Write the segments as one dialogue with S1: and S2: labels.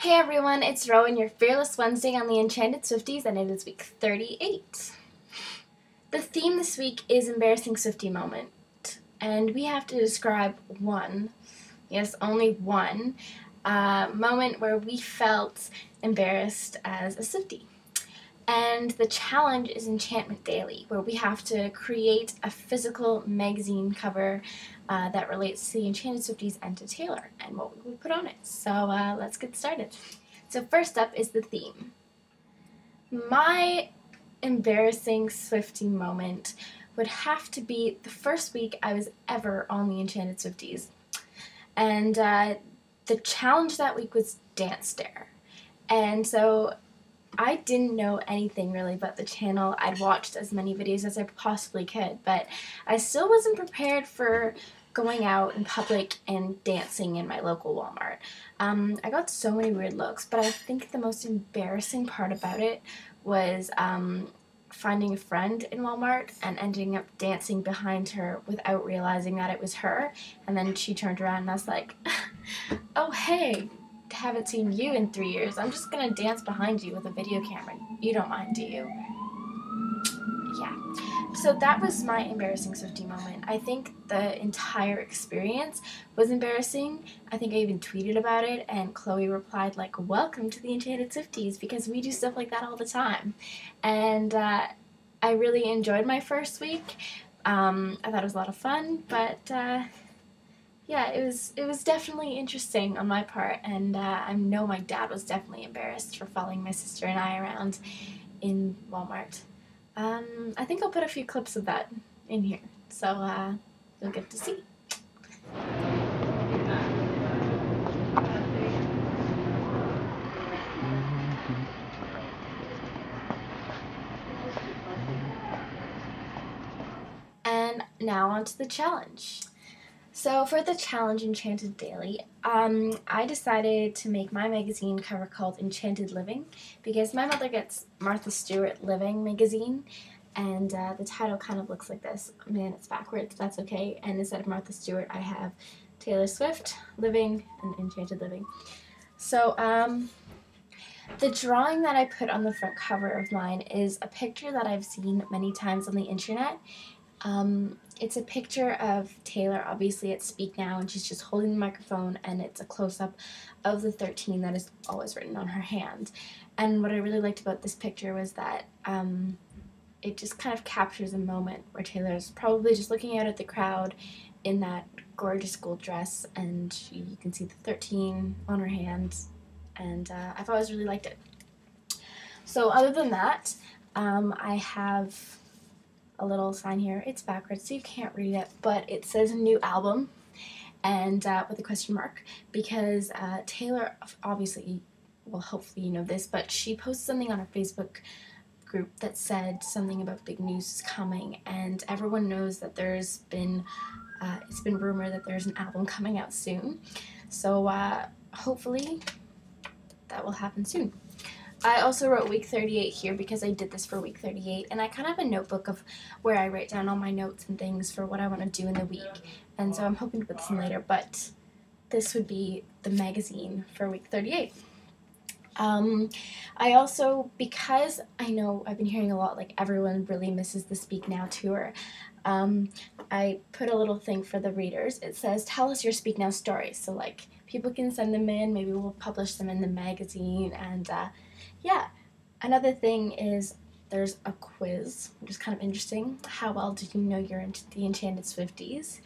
S1: Hey everyone, it's Rowan, your Fearless Wednesday on the Enchanted Swifties, and it is week 38. The theme this week is Embarrassing Swiftie Moment, and we have to describe one, yes, only one, moment where we felt embarrassed as a Swiftie. And the challenge is Enchantment Daily, where we have to create a physical magazine cover that relates to the Enchanted Swifties and to Taylor and what we would put on it. So let's get started. So first up is the theme. My embarrassing Swiftie moment would have to be the first week I was ever on the Enchanted Swifties. And the challenge that week was Dance Dare. And so I didn't know anything really about the channel. I'd watched as many videos as I possibly could, but I still wasn't prepared for going out in public and dancing in my local Walmart. I got so many weird looks, but I think the most embarrassing part about it was finding a friend in Walmart and ending up dancing behind her without realizing that it was her, and then she turned around and I was like, oh hey, haven't seen you in 3 years. I'm just gonna dance behind you with a video camera. You don't mind, do you? Yeah. So that was my embarrassing Swiftie moment. I think the entire experience was embarrassing. I think I even tweeted about it, and Chloe replied like, welcome to the Enchanted Swifties, because we do stuff like that all the time. And I really enjoyed my first week. I thought it was a lot of fun, but yeah, it was definitely interesting on my part, and I know my dad was definitely embarrassed for following my sister and I around in Walmart. I think I'll put a few clips of that in here, so you'll get to see. And now on to the challenge. So for the challenge Enchanted Daily, I decided to make my magazine cover called Enchanted Living because my mother gets Martha Stewart Living magazine, and the title kind of looks like this. Man, it's backwards, that's okay. And instead of Martha Stewart, I have Taylor Swift Living and Enchanted Living. So the drawing that I put on the front cover of mine is a picture that I've seen many times on the internet. It's a picture of Taylor, obviously at Speak Now, and she's just holding the microphone, and it's a close-up of the 13 that is always written on her hand. And what I really liked about this picture was that it just kind of captures a moment where Taylor's probably just looking out at the crowd in that gorgeous gold dress, and you can see the 13 on her hand, and I've always really liked it. So other than that, I have a little sign here. It's backwards, so you can't read it, but it says new album, and with a question mark, because Taylor, obviously, well, hopefully you know this, but she posted something on her Facebook group that said something about big news is coming, and everyone knows that there's been it's been rumored that there's an album coming out soon, so hopefully that will happen soon. I also wrote week 38 here because I did this for week 38, and I kind of have a notebook of where I write down all my notes and things for what I want to do in the week, and so I'm hoping to put this in later, but this would be the magazine for week 38. I also, because I know I've been hearing a lot, like everyone really misses the Speak Now tour, I put a little thing for the readers. It says, tell us your Speak Now stories, so like people can send them in, maybe we'll publish them in the magazine, and yeah. Another thing is there's a quiz, which is kind of interesting. How well do you know you're into the Enchanted Swifties?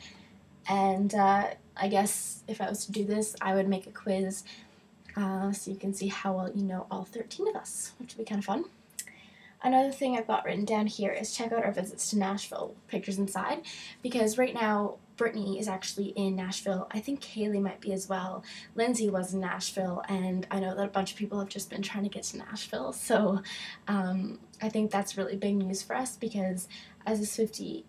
S1: And I guess if I was to do this, I would make a quiz so you can see how well you know all 13 of us, which would be kind of fun. Another thing I've got written down here is check out our visits to Nashville, pictures inside, because right now Brittany is actually in Nashville. I think Kaylee might be as well. Lindsay was in Nashville, and I know that a bunch of people have just been trying to get to Nashville, so I think that's really big news for us, because as a Swiftie,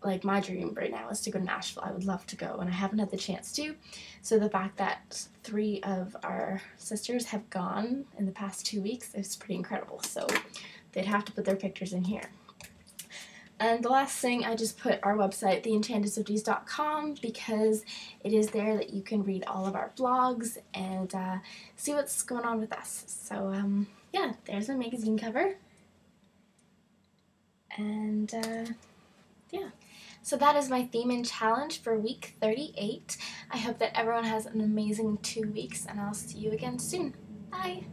S1: like my dream right now is to go to Nashville. I would love to go, and I haven't had the chance to, so the fact that 3 of our sisters have gone in the past 2 weeks is pretty incredible, so they'd have to put their pictures in here. And the last thing, I just put our website, theenchantedswifties.com, because it is there that you can read all of our blogs and see what's going on with us. So yeah, there's my magazine cover. And yeah. So that is my theme and challenge for week 38. I hope that everyone has an amazing 2 weeks, and I'll see you again soon. Bye!